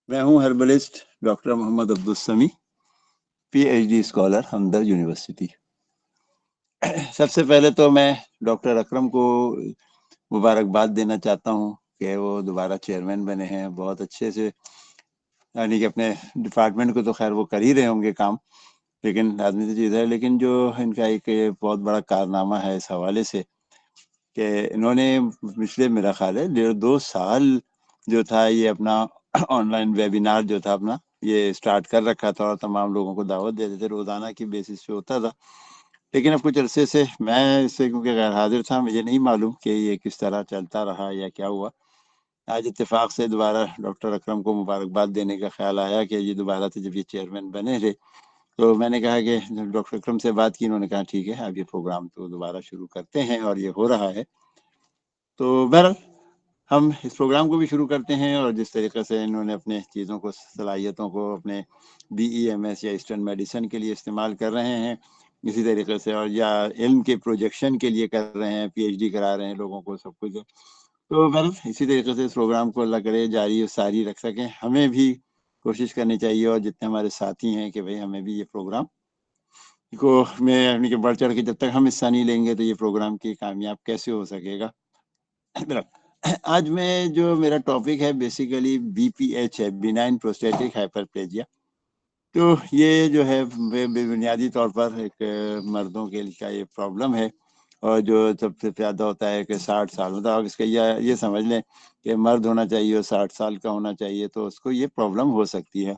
मैं हूं herbalist doctor Mohammad Abdul समी, पीएचडी स्कॉलर, हमदर्द यूनिवर्सिटी। सबसे पहले तो मैं डॉक्टर अकरम को मुबारकबाद देना चाहता हूं कि वो दोबारा चेयरमैन बने हैं। बहुत अच्छे से, यानी कि अपने डिपार्टमेंट को तो खैर वो कर ही रहे होंगे काम, लेकिन आदमी तो चीज़ है। लेकिन जो इनका एक बहुत बड़ा कारनामा है इस हवाले से कि इन्होंने पिछले, मेरा ख्याल है 1.5-2 साल जो था, ये अपना ऑनलाइन वेबिनार जो था अपना ये स्टार्ट कर रखा था और तमाम लोगों को दावत देते थे, रोजाना की बेसिस पे होता था। लेकिन अब कुछ अरसे से मैं इससे क्योंकि गैर हाजिर था, मुझे नहीं मालूम कि ये किस तरह चलता रहा या क्या हुआ। आज इत्तेफाक से दोबारा डॉक्टर अकरम को मुबारकबाद देने का ख्याल आया कि ये दोबारा से जब ये चेयरमैन बने थे, तो मैंने कहा कि डॉक्टर अकरम से बात की। उन्होंने कहा ठीक है, अब ये प्रोग्राम तो दोबारा शुरू करते हैं और ये हो रहा है। तो बहरहाल हम इस प्रोग्राम को भी शुरू करते हैं, और जिस तरीके से इन्होंने अपने चीज़ों को, सलाहियतों को अपने BEMS या ईस्टर्न मेडिसिन के लिए इस्तेमाल कर रहे हैं, इसी तरीके से, और या इल्म के प्रोजेक्शन के लिए कर रहे हैं, PhD करा रहे हैं लोगों को, सब कुछ। तो बहरहाल इसी तरीके से इस प्रोग्राम को अल्लाह करे जारी और सारी रख सकें। हमें भी कोशिश करनी चाहिए, और जितने हमारे साथी हैं, कि भाई हमें भी ये प्रोग्राम को में यानी कि बढ़ चढ़ के जब तक हम हिस्सा नहीं लेंगे तो ये प्रोग्राम की कामयाब कैसे हो सकेगा। आज मैं जो मेरा टॉपिक है बेसिकली BPH है, बिनाइन प्रोस्टेटिक हाइपरप्लेजिया। तो ये जो है बुनियादी तौर पर एक मर्दों के लिए का ये प्रॉब्लम है, और जो सबसे ज़्यादा होता है कि 60 साल, मतलब इसका ये समझ लें कि मर्द होना चाहिए और 60 साल का होना चाहिए, तो उसको ये प्रॉब्लम हो सकती है।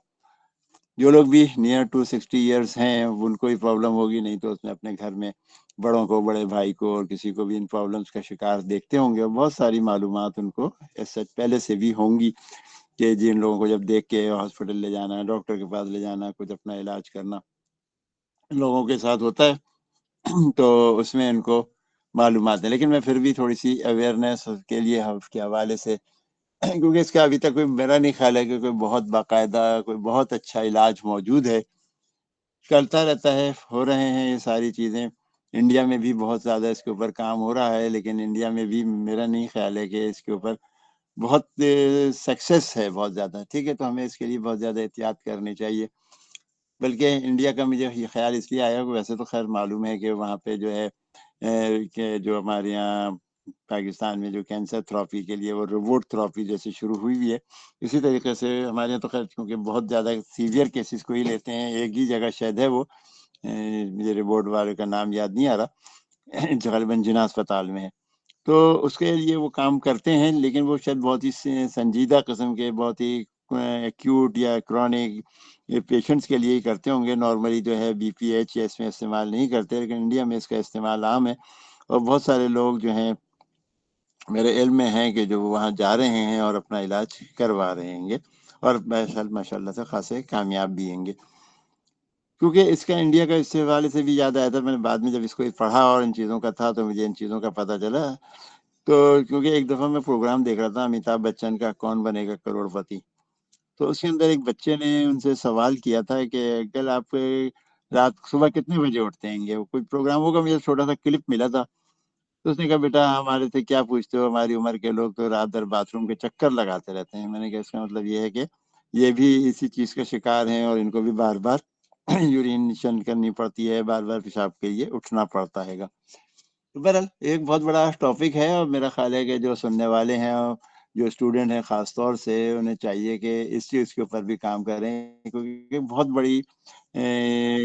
जो लोग भी नियर टू 60 ईयर्स हैं उनको ही प्रॉब्लम होगी, नहीं तो उसने अपने घर में बड़ों को, बड़े भाई को और किसी को भी इन प्रॉब्लम्स का शिकार देखते होंगे, और बहुत सारी मालूमात उनको ऐसे पहले से भी होंगी कि जिन लोगों को जब देख के हॉस्पिटल ले जाना, डॉक्टर के पास ले जाना, कुछ अपना इलाज करना लोगों के साथ होता है। तो उसमें इनको मालूमात है। लेकिन मैं फिर भी थोड़ी सी अवेयरनेस के लिए उसके हवाले से क्योंकि इसका अभी तक कोई, मेरा नहीं ख्याल है कि कोई बहुत बाकायदा, कोई बहुत अच्छा इलाज मौजूद है। चलता रहता है, हो रहे हैं ये सारी चीज़ें। इंडिया में भी बहुत ज़्यादा इसके ऊपर काम हो रहा है, लेकिन इंडिया में भी मेरा नहीं ख्याल है कि इसके ऊपर बहुत सक्सेस है बहुत ज़्यादा। ठीक है, तो हमें इसके लिए बहुत ज़्यादा एहतियात करनी चाहिए। बल्कि इंडिया का मुझे ये ख्याल इसलिए आया कि वैसे तो खैर मालूम है कि वहाँ पे जो है कि जो हमारे यहाँ पाकिस्तान में जो कैंसर थेरेपी के लिए वो रोबोट थेरेपी जैसे शुरू हुई हुई है, इसी तरीके से हमारे यहाँ तो खैर क्योंकि बहुत ज़्यादा सीवियर केसेस को ही लेते हैं, एक ही जगह शायद है वो, मुझे रोबोट वाले का नाम याद नहीं आ रहा, जो गलबन जिना अस्पताल में है। तो उसके लिए वो काम करते हैं, लेकिन वो शायद बहुत ही संजीदा किस्म के, बहुत ही एक्यूट या क्रॉनिक पेशेंट्स के लिए ही करते होंगे। नॉर्मली जो है BPH या इसमें इस्तेमाल नहीं करते, लेकिन इंडिया में इसका इस्तेमाल आम है, और बहुत सारे लोग जो हैं मेरे इल्म में हैं कि जो वहाँ जा रहे हैं और अपना इलाज करवा रहे हैं, और माशाल्लाह से खासे कामयाब भी हैं। क्योंकि इसका इंडिया का इस हवाले से भी याद आया था, मैंने बाद में जब इसको पढ़ा और इन चीज़ों का था, तो मुझे इन चीज़ों का पता चला। तो क्योंकि एक दफ़ा मैं प्रोग्राम देख रहा था अमिताभ बच्चन का, कौन बनेगा करोड़पति। तो उसके अंदर एक बच्चे ने उनसे सवाल किया था कि अंकल आप रात सुबह कितने बजे उठते हैं? वो कोई प्रोग्राम होगा, मुझे छोटा सा क्लिप मिला था। तो उसने कहा बेटा हमारे से क्या पूछते हो, हमारी उम्र के लोग तो रात भर बाथरूम के चक्कर लगाते रहते हैं। मैंने कहा इसका मतलब ये है कि ये भी इसी चीज़ का शिकार हैं, और इनको भी बार बार यूरिनेशन करनी पड़ती है, बार बार पेशाब के लिए उठना पड़ता है। तो बहरहाल एक बहुत बड़ा टॉपिक है, और मेरा ख्याल है कि जो सुनने वाले हैं और जो स्टूडेंट हैं ख़ास तौर से, उन्हें चाहिए कि इस चीज़ के ऊपर भी काम करें, क्योंकि बहुत बड़ी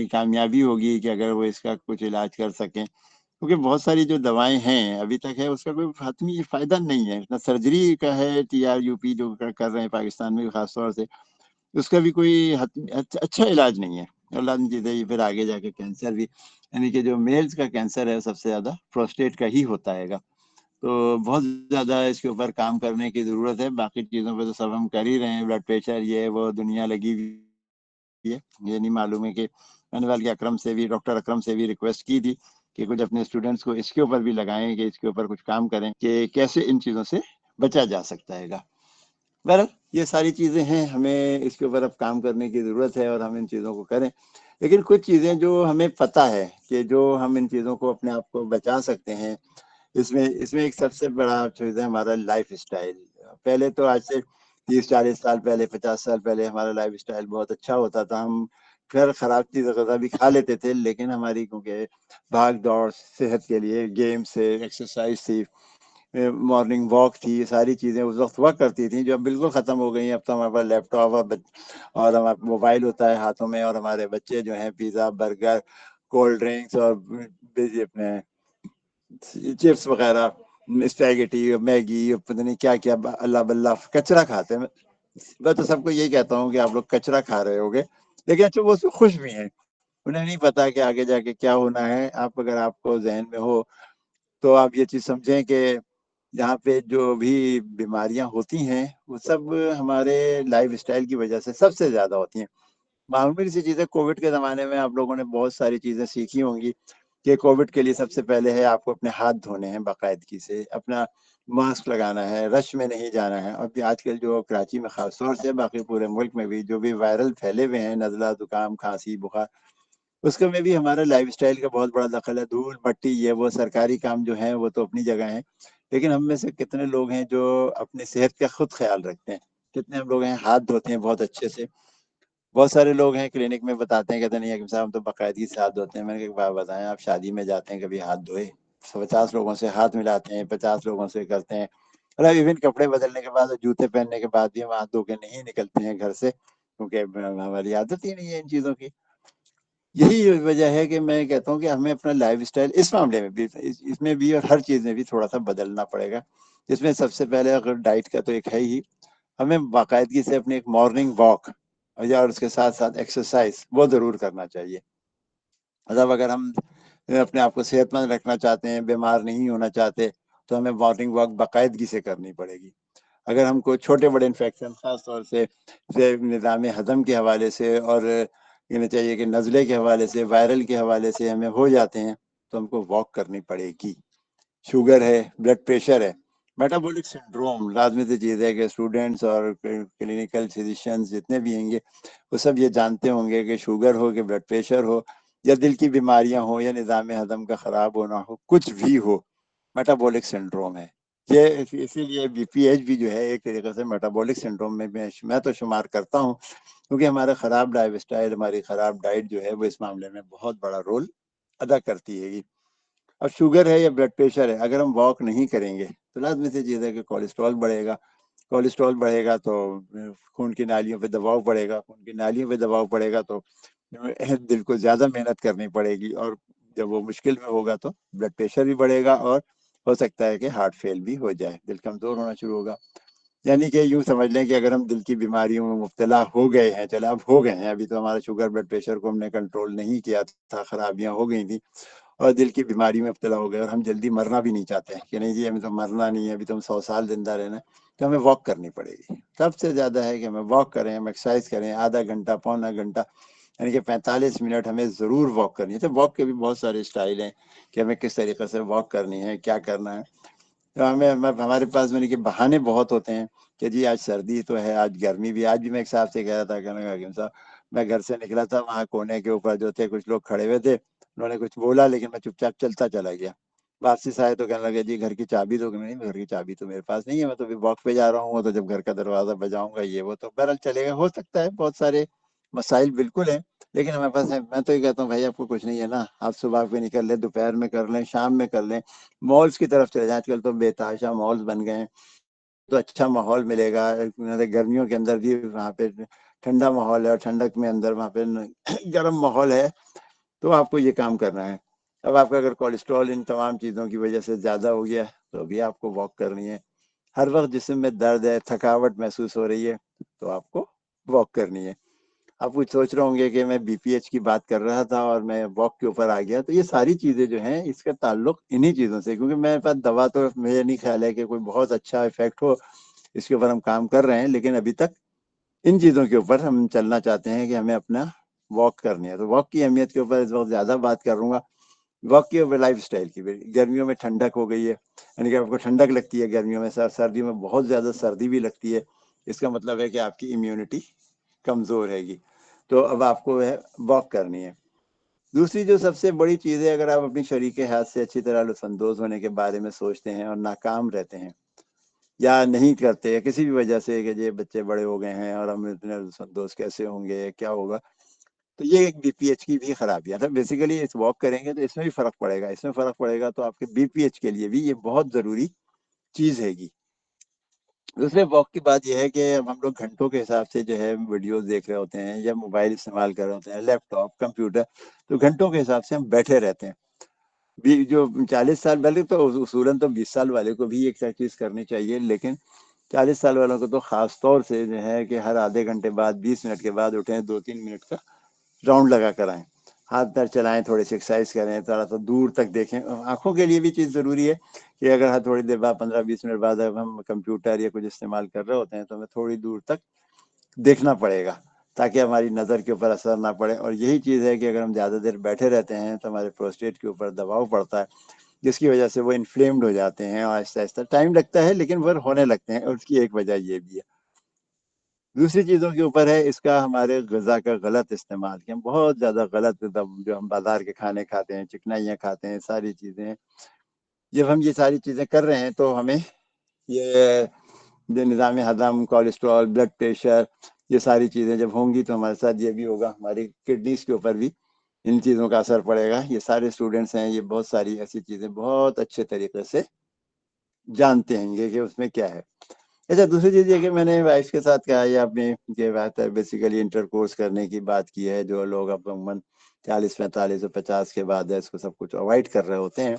कामयाबी होगी कि अगर वो इसका कुछ इलाज कर सकें। क्योंकि बहुत सारी जो दवाएँ हैं अभी तक है, उसका कोई हतमी फ़ायदा नहीं है। ना सर्जरी का है, TRUP जो कर रहे हैं पाकिस्तान में ख़ास तौर से, उसका भी कोई अच्छा इलाज नहीं है। और लाज़मी चीज़ है, ये फिर आगे जाके कैंसर भी, यानी कि जो मेल्स का कैंसर है सबसे ज़्यादा प्रोस्टेट का ही होता हैगा। तो बहुत ज़्यादा इसके ऊपर काम करने की ज़रूरत है। बाकी चीज़ों पे तो सब हम कर ही रहे हैं, ब्लड प्रेशर ये है वो दुनिया लगी हुई है। ये नहीं मालूम है कि मैंने बल्कि अकरम से भी, डॉक्टर अकरम से भी रिक्वेस्ट की थी कि कुछ अपने स्टूडेंट्स को इसके ऊपर भी लगाएँ, कि इसके ऊपर कुछ काम करें कि कैसे इन चीज़ों से बचा जा सकता हैगा। बहरहाल ये सारी चीज़ें हैं, हमें इसके ऊपर अब काम करने की ज़रूरत है, और हम इन चीज़ों को करें। लेकिन कुछ चीज़ें जो हमें पता है कि जो हम इन चीज़ों को अपने आप को बचा सकते हैं, इसमें इसमें एक सबसे बड़ा चीज़ है हमारा लाइफ़स्टाइल। पहले तो आज से 30-40 साल पहले, 50 साल पहले हमारा लाइफ स्टाइल बहुत अच्छा होता था। हम खैर खराब चीज़ ग़ज़ा भी खा लेते थे, लेकिन हमारी क्योंकि भाग दौड़ सेहत के लिए गेम्स थे, एक्सरसाइज थी, मॉर्निंग वॉक थी, ये सारी चीज़ें उस वक्त हुआ करती थी, जो अब बिल्कुल ख़त्म हो गई हैं। अब तो हमारे पास लैपटॉप और हमारा मोबाइल होता है हाथों में, और हमारे बच्चे जो हैं पिज़्ज़ा, बर्गर, कोल्ड ड्रिंक्स और अपने चिप्स वगैरह, स्पैगेटी, मैगी, पता नहीं क्या क्या अल्लाह बल्ला कचरा खाते हैं। मैं तो सबको यही कहता हूँ कि आप लोग कचरा खा रहे होगे, लेकिन अच्छा वो उसमें खुश भी हैं। उन्हें नहीं पता कि आगे जाके क्या होना है। आप अगर आपको जहन में हो तो आप ये चीज़ समझें कि यहाँ पे जो भी बीमारियां होती हैं वो सब हमारे लाइफ स्टाइल की वजह से सबसे ज़्यादा होती हैं। मामूली सी चीज़ें, कोविड के ज़माने में आप लोगों ने बहुत सारी चीज़ें सीखी होंगी कि कोविड के लिए सबसे पहले है आपको अपने हाथ धोने हैं बाकायदगी से, अपना मास्क लगाना है, रश में नहीं जाना है। और आजकल जो कराची में ख़ास तौर से, बाकी पूरे मुल्क में भी जो भी वायरल फैले हुए हैं, नज़ला, जुकाम, खांसी, बुखार, उसके में भी हमारा लाइफस्टाइल का बहुत बड़ा दखल है। धूल मट्टी ये वो सरकारी काम जो है वो तो अपनी जगह है, लेकिन हम में से कितने लोग हैं जो अपनी सेहत का खुद ख्याल रखते हैं? कितने हम लोग हैं हाथ धोते हैं बहुत अच्छे से? बहुत सारे लोग हैं क्लिनिक में बताते हैं, कहते नहीं हकीम साहब हम तो बाकायदगी से हाथ धोते हैं। मैंने कहा एक बात बताएं, आप शादी में जाते हैं कभी हाथ धोए? 50 लोगों से हाथ मिलाते हैं, 50 लोगों से करते हैं, और इवन कपड़े बदलने के बाद, जूते पहनने के बाद भी हम हाथ धो के नहीं निकलते हैं घर से, क्योंकि हमारी आदत ही नहीं है इन चीज़ों की। यही वजह है कि मैं कहता हूँ कि हमें अपना लाइफस्टाइल इस मामले में भी, इसमें भी और हर चीज़ में भी थोड़ा सा बदलना पड़ेगा। जिसमें सबसे पहले अगर डाइट का तो एक है ही, हमें बाकायदगी से अपनी एक मॉर्निंग वॉक और उसके साथ साथ एक्सरसाइज वो ज़रूर करना चाहिए। मतलब अगर हम अपने आप को सेहतमंद रखना चाहते हैं, बीमार नहीं होना चाहते, तो हमें मॉर्निंग वॉक बाकायदगी से करनी पड़ेगी। अगर हमको छोटे बड़े इन्फेक्शन ख़ास तौर से निज़ाम हज़म के हवाले से, और कहना चाहिए कि नज़ले के हवाले से, वायरल के हवाले से हमें हो जाते हैं, तो हमको वॉक करनी पड़ेगी। शुगर है, ब्लड प्रेशर है, मेटाबॉलिक सिंड्रोम लाजमी सी चीज़ है कि स्टूडेंट्स और क्लिनिकल फिजिशियंस जितने भी होंगे वो सब ये जानते होंगे कि शुगर हो, कि ब्लड प्रेशर हो, या दिल की बीमारियां हो, या निज़ाम हज़म का ख़राब होना हो, कुछ भी हो, मेटाबॉलिक सिंड्रोम है ये। इसीलिए बीपीएच भी जो है एक तरीके से मेटाबॉलिक सिंड्रोम में मैं तो शुमार करता हूँ, क्योंकि हमारा ख़राब लाइफ स्टाइल, हमारी ख़राब डाइट जो है वो इस मामले में बहुत बड़ा रोल अदा करती है। अब शुगर है या ब्लड प्रेशर है, अगर हम वॉक नहीं करेंगे तो लाजमी सी चीज़ है कि कोलेस्ट्रॉल बढ़ेगा। कोलेस्ट्रॉल बढ़ेगा तो खून की नालियों पे दबाव पड़ेगा, खून की नालियों पे दबाव पड़ेगा तो दिल को ज़्यादा मेहनत करनी पड़ेगी, और जब वो मुश्किल में होगा तो ब्लड प्रेशर भी बढ़ेगा, और हो सकता है कि हार्ट फेल भी हो जाए, दिल कमज़ोर होना शुरू होगा। यानी कि यूँ समझ लें कि अगर हम दिल की बीमारियों में मुब्तला हो गए हैं, चलो अब हो गए हैं, अभी तो हमारा शुगर ब्लड प्रेशर को हमने कंट्रोल नहीं किया था, खराबियाँ हो गई थी और दिल की बीमारी में मुब्तला हो गए, और हम जल्दी मरना भी नहीं चाहते हैं कि नहीं जी हमें तो मरना नहीं है, अभी तो हम 100 साल जिंदा रहना है, तो हमें वॉक करनी पड़ेगी। सबसे ज़्यादा है कि हमें वॉक करें, हम एक्सरसाइज करें, आधा घंटा पौना घंटा, यानी कि 45 मिनट हमें ज़रूर वॉक करनी है। तो वॉक के भी बहुत सारे स्टाइल हैं कि हमें किस तरीके से वॉक करनी है, क्या करना है। तो हमारे पास मैंने कि बहाने बहुत होते हैं कि जी आज सर्दी तो है, आज गर्मी भी। आज भी मैं एक साहब से कह रहा था, कहने लगा साहब मैं घर से निकला था, वहाँ कोने के ऊपर जो थे कुछ लोग खड़े हुए थे, उन्होंने कुछ बोला लेकिन मैं चुपचाप चलता चला गया। वापसी से आए तो कहने लगे जी घर की चाबी तो नहीं, घर की चाबी तो मेरे पास नहीं है, मैं तो अभी वॉक पे जा रहा हूँ, तो जब घर का दरवाजा बजाऊंगा ये वो तो बहरहाल चलेगा। हो सकता है, बहुत सारे मसाइल बिल्कुल हैं, लेकिन हमारे पास है। मैं तो ये कहता हूँ भाई आपको कुछ नहीं है ना, आप सुबह पे निकल लें, दोपहर में कर लें, शाम में कर लें, मॉल्स की तरफ चले जाएं। आजकल तो बेतहाशा मॉल्स बन गए हैं, तो अच्छा माहौल मिलेगा। गर्मियों के अंदर भी वहाँ पे ठंडा माहौल है, और ठंडक में अंदर वहाँ पे गर्म माहौल है, तो आपको ये काम करना है। अब आपका अगर कोलेस्ट्रॉल इन तमाम चीज़ों की वजह से ज़्यादा हो गया तो भी आपको वॉक करनी है। हर वक्त जिस्म में दर्द है, थकावट महसूस हो रही है, तो आपको वॉक करनी है। आप कुछ सोच रहे होंगे कि मैं बीपीएच की बात कर रहा था और मैं वॉक के ऊपर आ गया, तो ये सारी चीज़ें जो हैं इसका ताल्लुक इन्हीं चीज़ों से, क्योंकि मेरे पास दवा तो मुझे नहीं ख्याल है कि कोई बहुत अच्छा इफेक्ट हो, इसके ऊपर हम काम कर रहे हैं, लेकिन अभी तक इन चीज़ों के ऊपर हम चलना चाहते हैं कि हमें अपना वॉक करनी है। तो वॉक की अहमियत के ऊपर इस वक्त ज़्यादा बात करूँगा। वॉक की ऊपर लाइफ स्टाइल की भी, गर्मियों में ठंडक हो गई है, यानी कि आपको ठंडक लगती है गर्मियों में, सर्दियों में बहुत ज़्यादा सर्दी भी लगती है। इसका मतलब है कि आपकी इम्यूनिटी कमज़ोर हैगी, तो अब आपको वह वॉक करनी है। दूसरी जो सबसे बड़ी चीज़ है, अगर आप अपनी शरीके हाथ से अच्छी तरह लुत्फ़अंदोज़ होने के बारे में सोचते हैं और नाकाम रहते हैं, یا نہیں کرتے یا کسی بھی وجہ سے کہ یہ بچے بڑے ہو گئے ہیں اور ہم اتنے دوست کیسے ہوں گے، کیا ہوگا، تو یہ ایک بی پی ایچ کی بھی خرابی ہے. بیسیکلی اس واک کریں گے تو اس میں بھی فرق پڑے گا، اس میں فرق پڑے گا تو آپ کے بی پی ایچ کے لیے بھی یہ بہت ضروری چیز ہے گی. دوسرے واک کی بات یہ ہے کہ اب ہم لوگ گھنٹوں کے حساب سے جو ہے ویڈیوز دیکھ رہے ہوتے ہیں یا موبائل استعمال کر رہے ہوتے ہیں، لیپ ٹاپ، کمپیوٹر، تو گھنٹوں کے حساب سے ہم بیٹھے رہتے ہیں. جو 40 سال پہلے تو اصولاً تو 20 سال والے کو بھی ایک چیز کرنی چاہیے، لیکن 40 سال والوں کو تو خاص طور سے جو ہے کہ ہر آدھے گھنٹے بعد 20 منٹ کے بعد اٹھیں، 2-3 منٹ کا راؤنڈ لگا کر آئیں، ہاتھ پیر چلائیں، تھوڑی سی ایکسرسائز کریں، تھوڑا سا دور تک دیکھیں. آنکھوں کے لیے بھی چیز ضروری ہے کہ اگر ہر تھوڑی دیر بعد 15-20 منٹ بعد اب ہم کمپیوٹر یا کچھ استعمال کر رہے ہوتے ہیں تو ہمیں تھوڑی دور تک دیکھنا پڑے گا تاکہ ہماری نظر کے اوپر اثر نہ پڑے. اور یہی چیز ہے کہ اگر ہم زیادہ دیر بیٹھے رہتے ہیں تو ہمارے پروسٹیٹ کے اوپر دباؤ پڑتا ہے، جس کی وجہ سے وہ انفلیمڈ ہو جاتے ہیں، اور آہستہ آہستہ ٹائم لگتا ہے لیکن وہ ہونے لگتے ہیں، اور اس کی ایک وجہ یہ بھی ہے. دوسری چیزوں کے اوپر ہے اس کا ہمارے غذا کا غلط استعمال، کہ ہم بہت زیادہ غلط جو ہم بازار کے کھانے کھاتے ہیں، چکنائیاں کھاتے ہیں، ساری چیزیں. جب ہم یہ ساری چیزیں کر رہے ہیں تو ہمیں یہ جو نظام ہضم، کولیسٹرول، بلڈ پریشر، یہ ساری چیزیں جب ہوں گی تو ہمارے ساتھ یہ بھی ہوگا، ہماری کڈنیز کے اوپر بھی ان چیزوں کا اثر پڑے گا. یہ سارے اسٹوڈنٹس ہیں، یہ بہت ساری ایسی چیزیں بہت اچھے طریقے سے جانتے ہیں گے کہ اس میں کیا ہے. اچھا، دوسری چیز یہ کہ میں نے وائف کے ساتھ کہا یہ آپ نے یہ بات ہے بیسیکلی انٹر کورس کرنے کی بات کی ہے، جو لوگ اب عموماً 40، 45 اور 50 کے بعد ہے اس کو سب کچھ اوائڈ کر رہے ہوتے ہیں.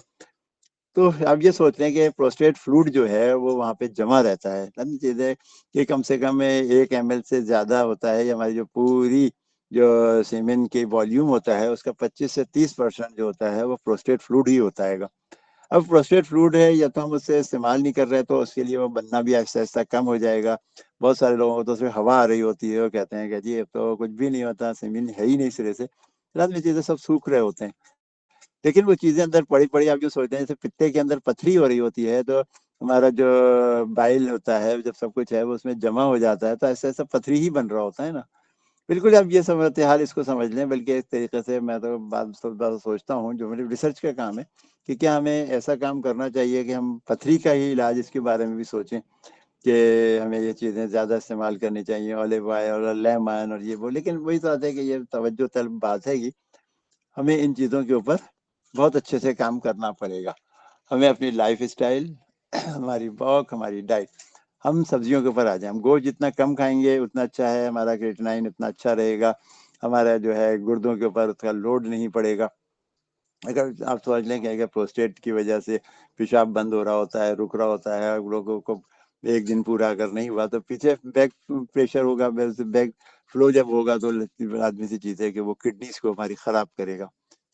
تو آپ یہ سوچ رہے ہیں کہ پروسٹیٹ فلوئڈ جو ہے وہ وہاں پہ جمع رہتا ہے. چیز ہے کہ کم سے کم 1 ml سے زیادہ ہوتا ہے. ہماری جو پوری جو سیمن کی والیوم ہوتا ہے اس کا 25 سے 30% جو ہوتا ہے وہ پروسٹیٹ فلوئڈ ہی ہوتا ہے گا. اب پروسٹیٹ فلوئڈ ہے یا تو ہم اس سے استعمال نہیں کر رہے تو اس کے لیے وہ بننا بھی آہستہ آہستہ کم ہو جائے گا. بہت سارے لوگوں کو تو اس میں ہوا آ رہی ہوتی ہے، وہ کہتے ہیں کہ جی اب تو کچھ بھی نہیں ہوتا، سیمن ہے ہی نہیں سرے سے. یہ چیزیں سب سوکھ رہے ہوتے ہیں، لیکن وہ چیزیں اندر پڑی پڑی آپ جو سوچتے ہیں جیسے پتے کے اندر پتھری ہو رہی ہوتی ہے تو ہمارا جو بائل ہوتا ہے جب سب کچھ ہے وہ اس میں جمع ہو جاتا ہے تو ایسا ایسا پتھری ہی بن رہا ہوتا ہے نا. بالکل آپ یہ صورتحال اس کو سمجھ لیں. بلکہ ایک طریقے سے میں تو بات سوچتا ہوں جو میری ریسرچ کا کام ہے کہ کیا ہمیں ایسا کام کرنا چاہیے کہ ہم پتھری کا ہی علاج اس کے بارے میں بھی سوچیں کہ ہمیں یہ چیزیں زیادہ استعمال کرنی چاہیے، اولیو آئل اور لیمن اور یہ وہ. لیکن وہی بات ہے کہ یہ توجہ طلب بات ہے کہ ہمیں ان چیزوں کے اوپر بہت اچھے سے کام کرنا پڑے گا. ہمیں اپنی لائف اسٹائل، ہماری واک، ہماری ڈائٹ، ہم سبزیوں کے اوپر آ جائیں. ہم گوشت جتنا کم کھائیں گے اتنا اچھا ہے، ہمارا کریٹینائن اتنا اچھا رہے گا، ہمارا جو ہے گردوں کے اوپر اس کا لوڈ نہیں پڑے گا. اگر آپ سمجھ لیں کہ اگر پروسٹیٹ کی وجہ سے پیشاب بند ہو رہا ہوتا ہے، رک رہا ہوتا ہے، لوگوں کو ایک دن پورا اگر نہیں ہوا تو پیچھے بیک پریشر ہوگا، بیک فلو جب ہوگا تو آدمی سی چیز ہے کہ وہ کڈنیز کو ہماری خراب کرے گا.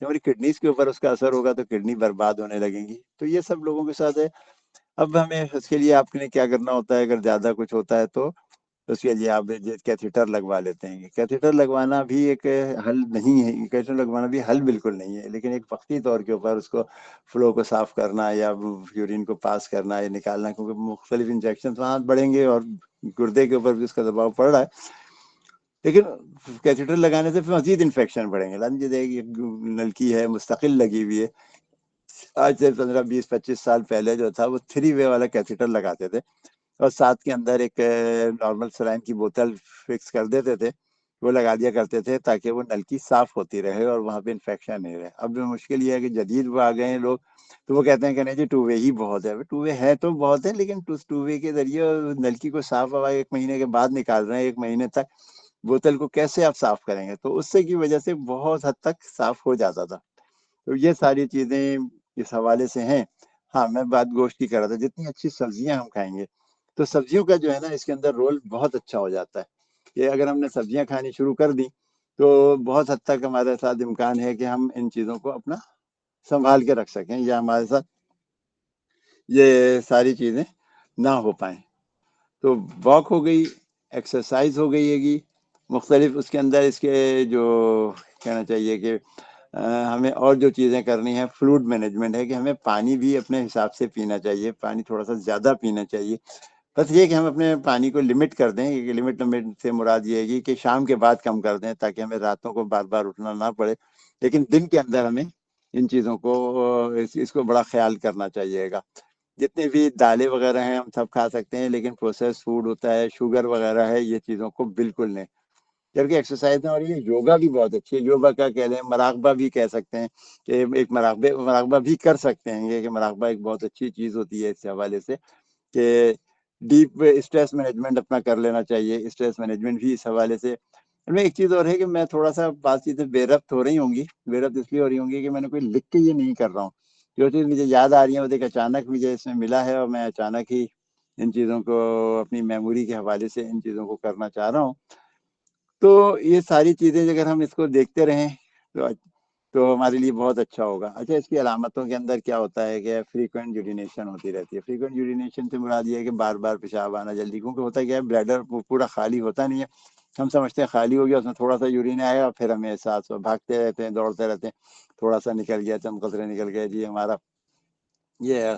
ہماری کڈنیز کے اوپر اس کا اثر ہوگا تو کڈنی برباد ہونے لگیں گی. تو یہ سب لوگوں کے ساتھ ہے. اب ہمیں اس کے لیے آپ نے کیا کرنا ہوتا ہے، اگر زیادہ کچھ ہوتا ہے تو اس کے لیے آپ کیتھیٹر لگوا لیتے ہیں. کیتھیٹر لگوانا بھی ایک حل نہیں ہے، کیتھیٹر لگوانا بھی حل بالکل نہیں ہے، لیکن ایک وقتی طور کے اوپر اس کو فلو کو صاف کرنا یا یورین کو پاس کرنا یا نکالنا، کیونکہ مختلف انجیکشن وہاں بڑھیں گے اور گردے کے اوپر بھی اس کا دباؤ پڑ رہا ہے. لیکن کیتھیٹر لگانے سے پھر مزید انفیکشن بڑھیں گے. نلکی ہے مستقل لگی ہوئی ہے. آج سے 15-20-25 سال پہلے جو تھا وہ 3 وے والا کیتھیٹر لگاتے تھے اور ساتھ کے اندر ایک نارمل سلائن کی بوتل فکس کر دیتے تھے، وہ لگا دیا کرتے تھے تاکہ وہ نلکی صاف ہوتی رہے اور وہاں پہ انفیکشن نہیں رہے. اب جو مشکل یہ ہے کہ جدید وہ آ گئے ہیں لوگ، تو وہ کہتے ہیں کہ نہیں جی 2 وے ہی بہت ہے. 2 وے ہے تو بہت ہے، لیکن 2 وے کے ذریعے نلکی کو صاف ہوا 1 مہینے کے بعد نکال رہے ہیں. 1 مہینے تک بوتل کو کیسے آپ صاف کریں گے؟ تو اس سے کی وجہ سے بہت حد تک صاف ہو جاتا تھا. تو یہ ساری چیزیں اس حوالے سے ہیں. ہاں، میں بات گوشت کی کر رہا تھا. جتنی اچھی سبزیاں ہم کھائیں گے تو سبزیوں کا جو ہے نا اس کے اندر رول بہت اچھا ہو جاتا ہے. کہ اگر ہم نے سبزیاں کھانی شروع کر دی تو بہت حد تک ہمارے ساتھ امکان ہے کہ ہم ان چیزوں کو اپنا سنبھال کے رکھ سکیں یا ہمارے ساتھ یہ ساری چیزیں نہ ہو پائیں. تو واک ہو گئی، ایکسرسائز ہو گئی ہے گی مختلف. اس کے اندر اس کے جو کہنا چاہیے کہ ہمیں اور جو چیزیں کرنی ہیں، فلوڈ مینجمنٹ ہے کہ ہمیں پانی بھی اپنے حساب سے پینا چاہیے. پانی تھوڑا سا زیادہ پینا چاہیے. بس یہ کہ ہم اپنے پانی کو لمٹ کر دیں. لمٹ سے مراد یہ ہے کہ شام کے بعد کم کر دیں تاکہ ہمیں راتوں کو بار بار اٹھنا نہ پڑے. لیکن دن کے اندر ہمیں ان چیزوں کو اس کو بڑا خیال کرنا چاہیے گا. جتنے بھی دالیں وغیرہ ہیں ہم سب کھا سکتے ہیں، لیکن پروسیس فوڈ ہوتا ہے، شوگر وغیرہ ہے، یہ چیزوں کو بالکل نہیں. جبکہ ایکسرسائز میں، اور یہ یوگا بھی بہت اچھی ہے. یوگا کا کہہ لیں، مراقبہ بھی کہہ سکتے ہیں کہ ایک مراقبہ بھی کر سکتے ہیں. یہ کہ مراقبہ ایک بہت اچھی چیز ہوتی ہے اس حوالے سے کہ ڈیپ اسٹریس مینجمنٹ اپنا کر لینا چاہیے. اسٹریس مینجمنٹ بھی اس حوالے سے. میں ایک چیز اور ہے کہ میں تھوڑا سا بات چیزیں بے ربط ہو رہی ہوں گی. بے ربط اس لیے ہو رہی ہوں گی کہ میں نے کوئی لکھ کے یہ نہیں کر رہا ہوں. جو چیز مجھے یاد آ رہی ہے وہ دیکھ اچانک مجھے اس میں ملا ہے، اور میں اچانک ہی ان چیزوں کو اپنی میموری کے حوالے سے ان چیزوں کو کرنا چاہ رہا ہوں. تو یہ ساری چیزیں اگر ہم اس کو دیکھتے رہیں تو ہمارے لیے بہت اچھا ہوگا. اچھا، اس کی علامتوں کے اندر کیا ہوتا ہے کہ فریکوینٹ یورینیشن ہوتی رہتی ہے. فریکوینٹ یورینیشن سے مراد یہ ہے کہ بار بار پیشاب آنا جلدی، کیونکہ ہوتا کیا ہے، بلیڈر پورا خالی ہوتا نہیں ہے. ہم سمجھتے ہیں خالی ہو گیا، اس میں تھوڑا سا یورین آیا، اور پھر ہمیں احساس ہو، بھاگتے رہتے ہیں، دوڑتے رہتے ہیں، تھوڑا سا نکل گیا، چند قطرے نکل گئے، جی ہمارا یہ ہے.